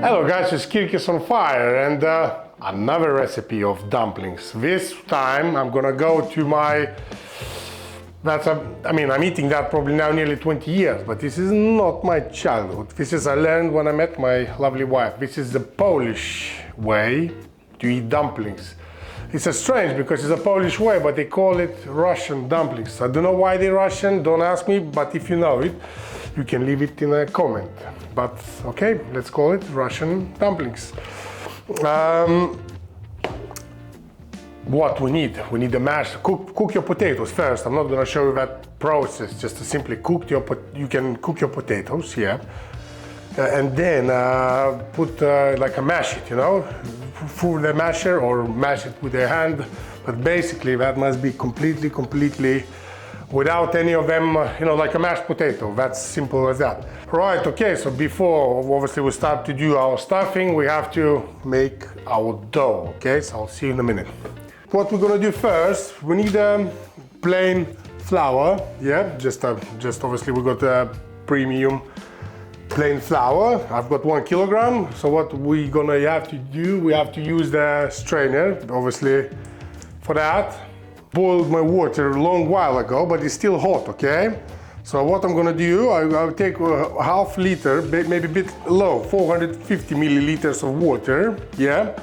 Hello guys, it's Kirkis on Fire and another recipe of dumplings. This time I'm gonna go to my, I'm eating that probably now nearly 20 years, but this is not my childhood. This is I learned when I met my lovely wife. This is the Polish way to eat dumplings. It's a strange because it's a Polish way, but they call it Russian dumplings. I don't know why they're Russian, don't ask me, but if you know it, you can leave it in a comment. But okay, let's call it Russian dumplings. What we need the mash. Cook your potatoes first. I'm not gonna show you that process, just to simply cook you can cook your potatoes, yeah. And then put like a mash it, you know, through the masher or mash it with your hand. But basically that must be completely without any of them, you know, like a mashed potato. That's simple as that. Right, okay, so before obviously we start to do our stuffing, we have to make our dough, okay? So I'll see you in a minute. What we're gonna do first, we need plain flour, yeah? Just obviously we got premium plain flour. I've got 1 kilogram. So what we're gonna have to do, we have to use the strainer, obviously, for that. Boiled my water a long while ago, but it's still hot, okay? So what I'm gonna do, I'll take a half liter, maybe a bit low, 450 milliliters of water, yeah?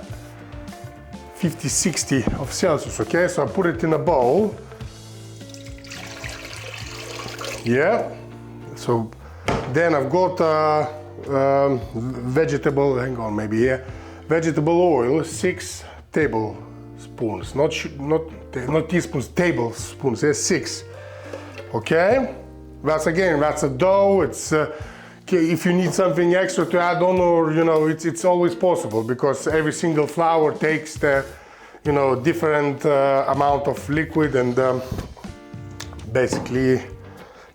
50-60 of Celsius, okay? So I put it in a bowl. Yeah. So then I've got vegetable, hang on, maybe here, vegetable oil, 6 tablespoons, not teaspoons, tablespoons, yeah, 6. Okay, that's a dough. It's if you need something extra to add on, or you know, it's always possible because every single flour takes the, you know, different amount of liquid, and basically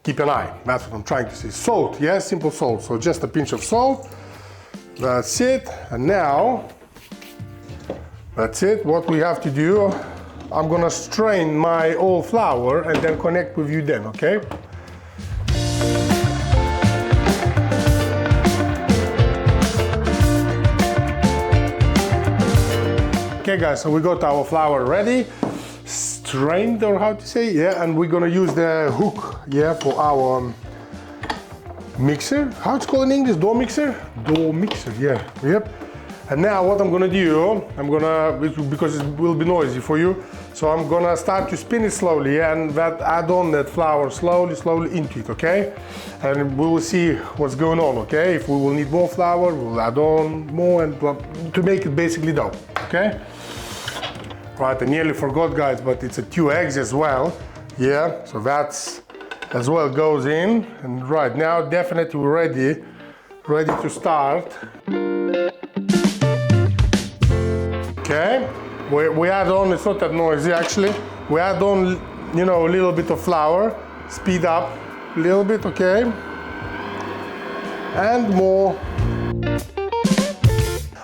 keep an eye. That's what I'm trying to say. Salt, yeah, simple salt. So just a pinch of salt. That's it. And now, that's it. What we have to do, I'm gonna strain my old flour and then connect with you then, okay? Okay guys, so we got our flour ready, strained, or how to say, yeah, and we're gonna use the hook, yeah, for our mixer. How it's called in English? Dough mixer? Dough mixer, yeah, yep. And now what I'm gonna do, because it will be noisy for you, so I'm gonna start to spin it slowly, yeah, and add on that flour slowly into it, okay? And we will see what's going on, okay? If we will need more flour, we'll add on more, and to make it basically dough, okay? Right, I nearly forgot guys, but it's 2 eggs as well, yeah, so that's as well goes in. And right now definitely we're ready to start. Okay, we add on, it's not that noisy actually, we add on, you know, a little bit of flour, speed up a little bit, okay, and more.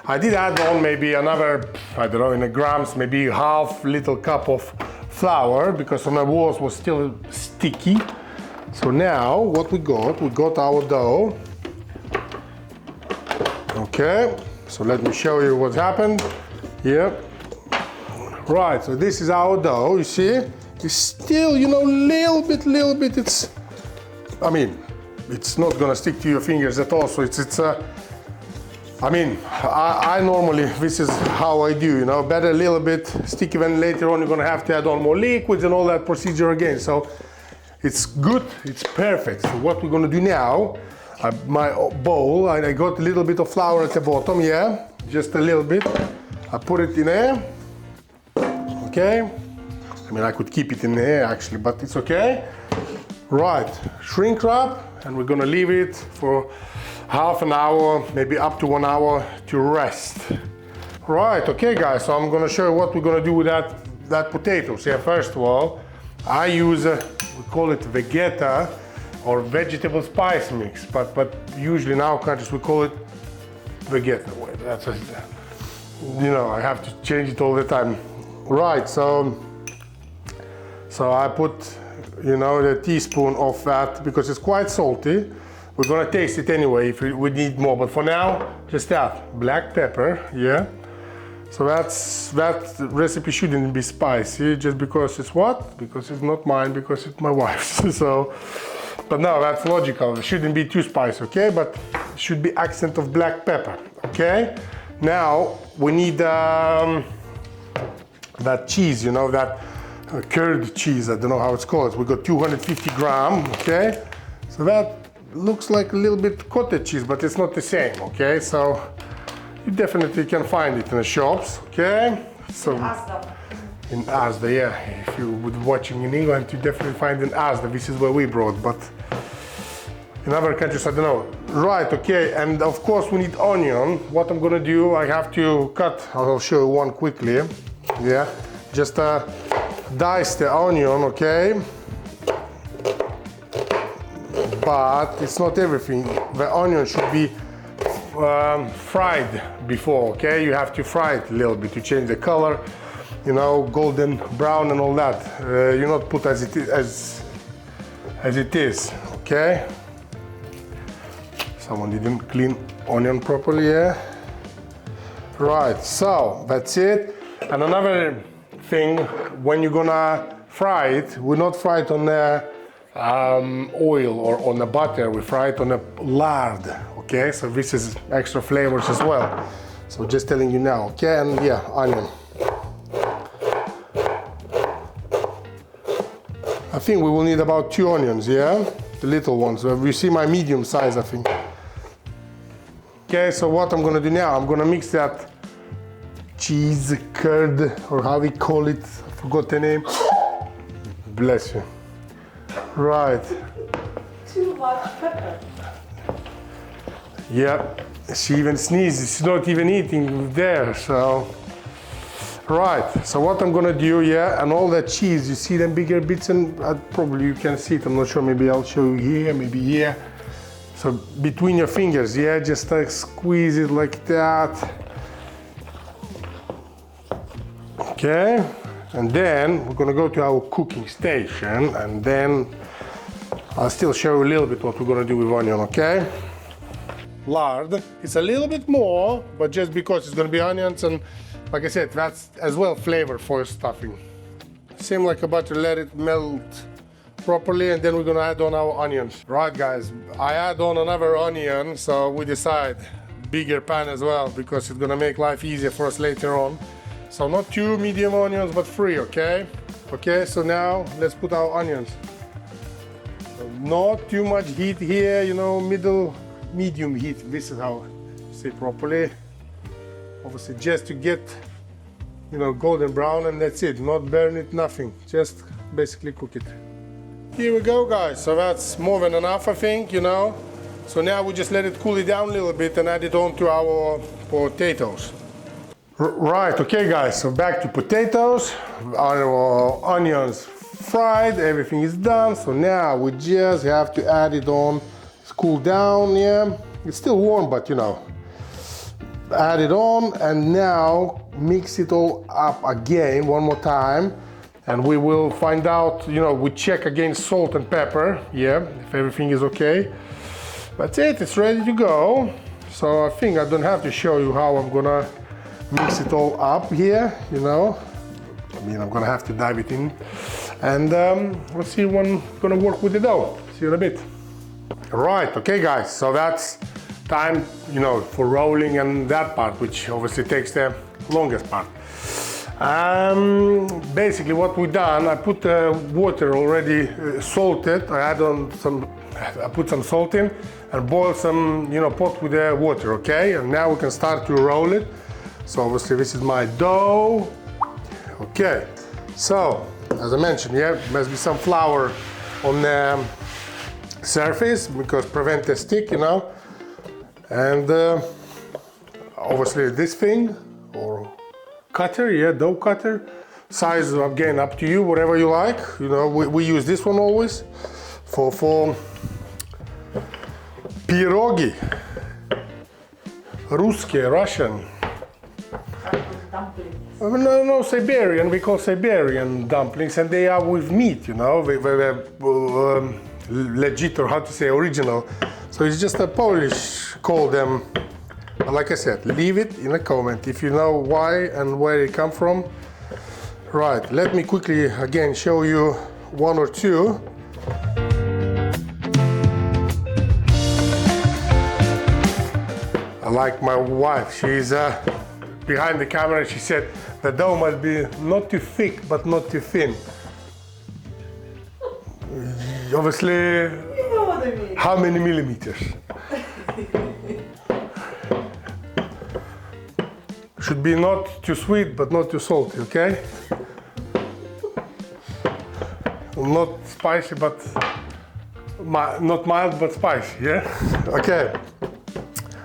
I did add on maybe another, I don't know, in the grams, maybe half little cup of flour, because on the walls was still sticky. So now what we got our dough. Okay, so let me show you what happened. Yep. Right, so this is our dough, you see? It's still, you know, little bit, it's not gonna stick to your fingers at all, so I normally, this is how I do, you know, better a little bit sticky, when later on you're gonna have to add on more liquids and all that procedure again. So it's good, it's perfect. So what we're gonna do now, my bowl, I got a little bit of flour at the bottom, yeah, just a little bit. I put it in there, okay. I could keep it in there actually, but it's okay. Right, shrink wrap, and we're gonna leave it for half an hour, maybe up to 1 hour to rest. Right, okay guys, so I'm gonna show you what we're gonna do with that potatoes. Yeah, first of all, I use, we call it vegeta, or vegetable spice mix, but usually in our countries we call it vegeta. Wait, that's a, you know, I have to change it all the time. Right, so I put, you know, the teaspoon of that, because it's quite salty. We're gonna taste it anyway if we need more, but for now, just that. Black pepper, yeah. So that recipe shouldn't be spicy, just because it's what? Because it's not mine, because it's my wife's. So, but no, that's logical. It shouldn't be too spicy, okay? But it should be accent of black pepper, okay? Now we need that cheese, you know, that curd cheese. I don't know how it's called. We got 250 gram, okay? So that looks like a little bit cottage cheese, but it's not the same, okay? So you definitely can find it in the shops, okay? So in Asda, yeah. If you would watching in England, you definitely find in Asda. This is where we brought, but in other countries, I don't know. Right, okay, and of course we need onion. What I'm gonna do, I have to cut, I'll show you one quickly. Yeah, just dice the onion, okay? But it's not everything. The onion should be fried before, okay? You have to fry it a little bit to change the color, you know, golden brown and all that. You not put as it is, okay? Someone didn't clean onion properly, yeah? Right, so that's it. And another thing, when you're gonna fry it, we not fry it on the oil or on the butter, we fry it on the lard, okay? So this is extra flavors as well. So just telling you now, okay? And yeah, onion. I think we will need about 2 onions, yeah? The little ones. You see my medium size, I think. Okay, so what I'm gonna do now, I'm gonna mix that cheese curd, or how we call it, I forgot the name. Bless you. Right. Too much pepper. Yeah, she even sneezes, she's not even eating there, so. Right, so what I'm gonna do, yeah, and all that cheese, you see them bigger bits, and probably you can see it, I'm not sure, maybe I'll show you here, maybe here. So between your fingers, yeah, just like squeeze it like that. Okay, and then we're gonna go to our cooking station, and then I'll still show you a little bit what we're gonna do with onion, okay? Lard, it's a little bit more, but just because it's gonna be onions, and like I said, that's as well flavor for stuffing. Same like a butter, let it melt properly, and then we're gonna add on our onions. Right guys, I add on another onion, so we decide bigger pan as well, because it's gonna make life easier for us later on. So not 2 medium onions, but 3, okay? Okay, so now let's put our onions. So not too much heat here, you know, medium heat. This is how you say properly. Obviously just to get, you know, golden brown, and that's it. Not burn it, nothing. Just basically cook it. Here we go guys, so that's more than enough I think, you know. So now we just let it cool it down a little bit and add it on to our potatoes. Right, okay guys, so back to potatoes. Our onions fried, everything is done. So now we just have to add it on. It's cooled down, yeah. It's still warm, but you know. Add it on, and now mix it all up again one more time. And we will find out, you know, we check again salt and pepper, yeah, if everything is okay. That's it, it's ready to go. So I think I don't have to show you how I'm gonna mix it all up here, you know. I mean, I'm gonna have to dive it in. And let's see when I'm gonna work with the dough. See you in a bit. Right, okay guys, so that's time, you know, for rolling and that part, which obviously takes the longest part. Basically what we've done, I put water already salted. I put some salt in and boil some, you know, pot with the water, okay? And now we can start to roll it. So obviously this is my dough. Okay, so as I mentioned, yeah, must be some flour on the surface because prevent the stick, you know. And obviously this thing, or cutter, yeah, dough cutter. Size, again, up to you, whatever you like. You know, we use this one always for pierogi. Russian, Russian. Dumplings. No, Siberian. We call Siberian dumplings, and they are with meat, you know. They're legit, or how to say, original. So it's just a Polish call them. But like I said, leave it in a comment if you know why and where it come from. Right, let me quickly again show you one or two. I like my wife, she's behind the camera. She said the dough must be not too thick but not too thin. Obviously, You know what I mean. how many millimeters? Should be not too sweet but not too salty, okay? Not spicy but not mild but spicy, yeah? Okay.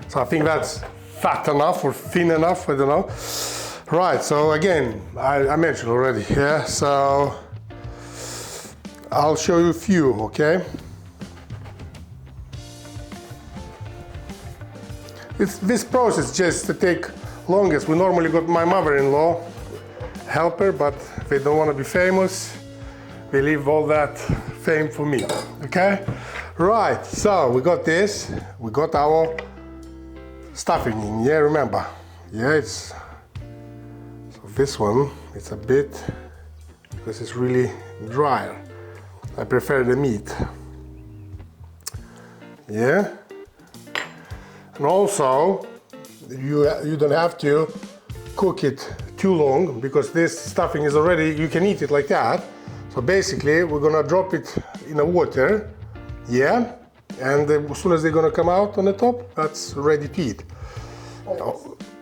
So I think that's fat enough or thin enough, I don't know. Right, so again, I mentioned already, yeah? So I'll show you a few, okay? This process just to take longest. We normally got my mother-in-law help her, but they don't want to be famous. They leave all that fame for me, okay? Right, so we got this. We got our stuffing in, yeah, remember? Yeah, it's, so this one, it's a bit, because it's really drier. I prefer the meat. Yeah? And also, you don't have to cook it too long because this stuffing is already, you can eat it like that. So basically, we're gonna drop it in the water, yeah? And as soon as they're gonna come out on the top, that's ready to eat.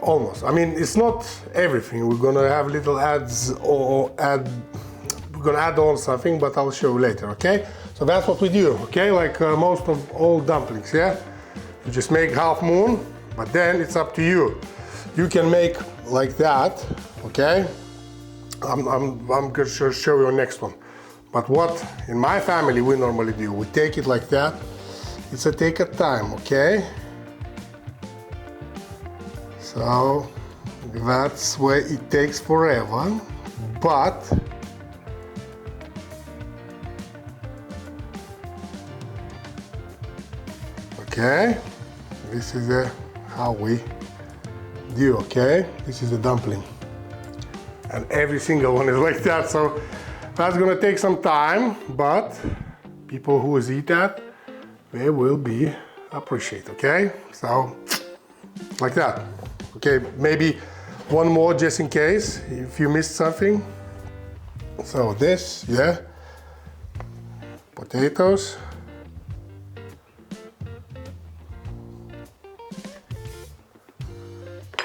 Almost. I mean, it's not everything. We're gonna have little adds or we're gonna add on something, but I'll show you later, okay? So that's what we do, okay? Like most of all dumplings, yeah? You just make half moon, but then it's up to you. You can make like that, okay? I'm gonna show you next one. But what in my family we normally do, we take it like that. It's a take a time, okay? So that's where it takes forever, but okay, this is how we do, okay? This is a dumpling. And every single one is like that, so that's gonna take some time, but people who eat that, they will be appreciated, okay? So, like that. Okay, maybe one more just in case, if you missed something. So this, yeah, potatoes.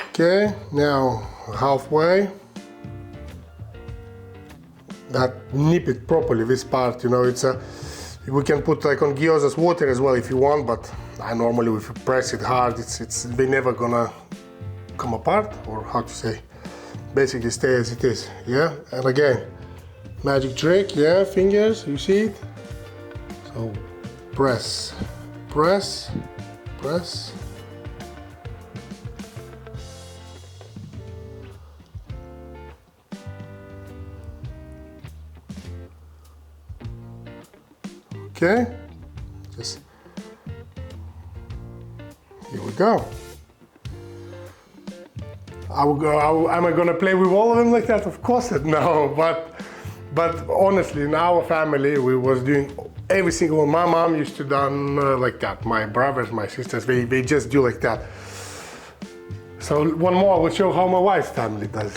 Okay, now halfway. That nip it properly, this part, you know, it's a, we can put like on gyozas water as well if you want, but I normally, if you press it hard, they're never gonna come apart, or how to say, basically stay as it is, yeah? And again, magic trick, yeah, fingers, you see it? So press, press, press. Okay, just, here we go. Am I gonna play with all of them like that? Of course not, no, but honestly, in our family, we was doing every single one. My mom used to done like that. My brothers, my sisters, they just do like that. So one more, I will show how my wife's family does.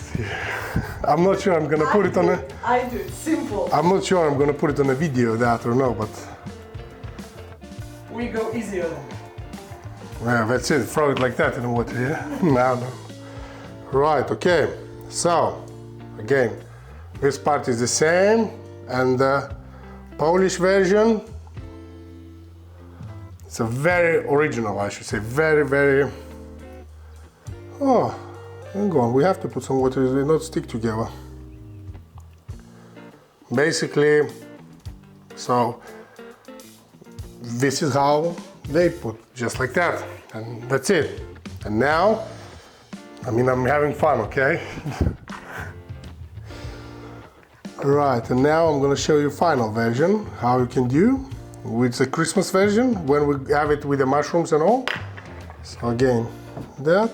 I'm not sure I'm gonna put it on a... I do it simple. I'm not sure I'm gonna put it on a video, that or no, but... We go easier. Yeah, that's it, throw it like that in the water, yeah? No. Right, okay, so, again, this part is the same, and the Polish version, it's a very original, I should say, very... Oh, hang on, we have to put some water, they not stick together. Basically, so this is how they put, just like that, and that's it. And now, I mean, I'm having fun, okay? Right, and now I'm gonna show you final version, how you can do. with the Christmas version when we have it with the mushrooms and all. So again, that.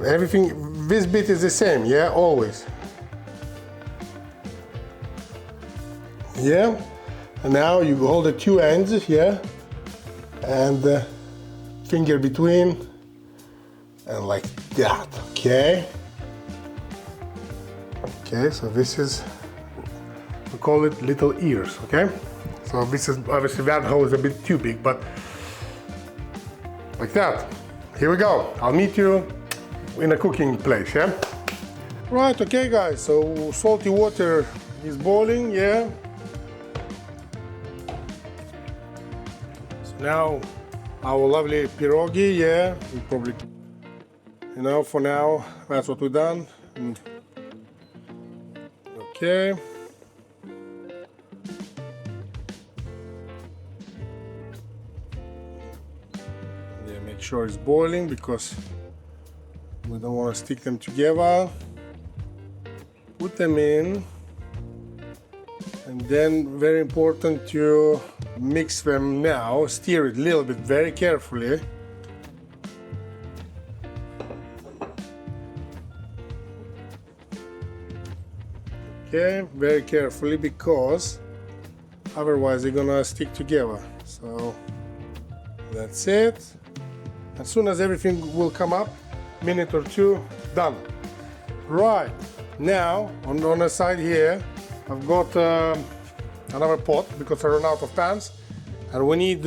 Everything, this bit is the same, yeah, always. Yeah, and now you hold the two ends, yeah, and the finger between, and like that, okay? Okay, so this is, we call it little ears, okay? So this is, obviously that hole is a bit too big, but like that. Here we go, I'll meet you in a cooking place, yeah? Right, okay guys, so salty water is boiling, yeah? So now our lovely pierogi, yeah? We probably, you know, for now, that's what we've done. Okay. Yeah, make sure it's boiling because we don't want to stick them together. Put them in, and then very important to mix them now. Stir it a little bit very carefully. Okay, very carefully because otherwise they're gonna stick together. So that's it. As soon as everything will come up, minute or two, done. Right, now on the side here I've got another pot because I ran out of pans, and we need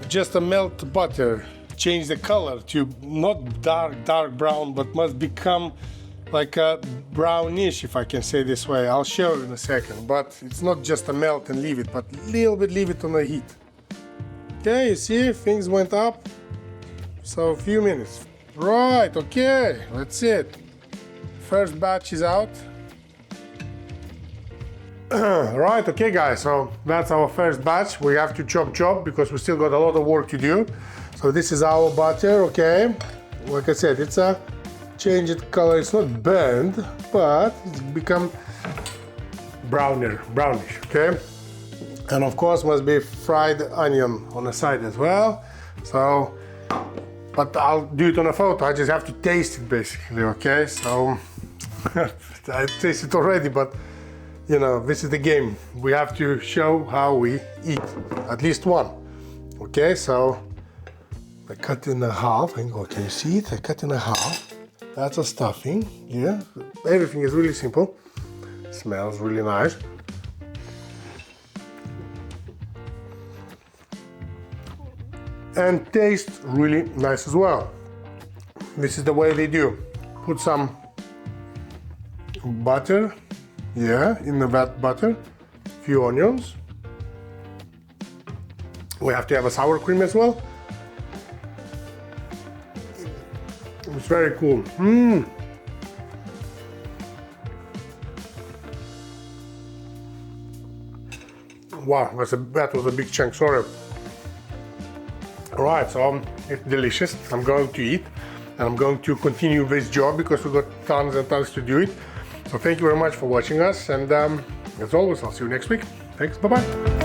just a melt butter. Change the color to not dark brown, but must become like a brownish, if I can say this way. I'll show you in a second, but it's not just a melt and leave it, but little bit leave it on the heat. Okay, you see things went up, so a few minutes. Right, okay, that's it. First batch is out. Right, okay guys, so that's our first batch. We have to chop because we still got a lot of work to do. So this is our butter, okay? Like I said, it's a changed color. It's not burned, but it's become brownish, okay? And of course must be fried onion on the side as well. So, but I'll do it on a photo. I just have to taste it basically, okay? So I tasted it already, but you know, this is the game. We have to show how we eat, at least one. Okay, so I cut in half. And can you see it? I cut in half. That's a stuffing. Yeah, everything is really simple. Smells really nice. And tastes really nice as well. This is the way they do. Put some butter, yeah, in the vat butter, few onions. We have to have a sour cream as well. It's very cool. Wow, that was a big chunk, sorry. Alright, so it's delicious. I'm going to eat, and I'm going to continue this job because we've got tons and tons to do it. So thank you very much for watching us, and as always, I'll see you next week. Thanks, bye-bye.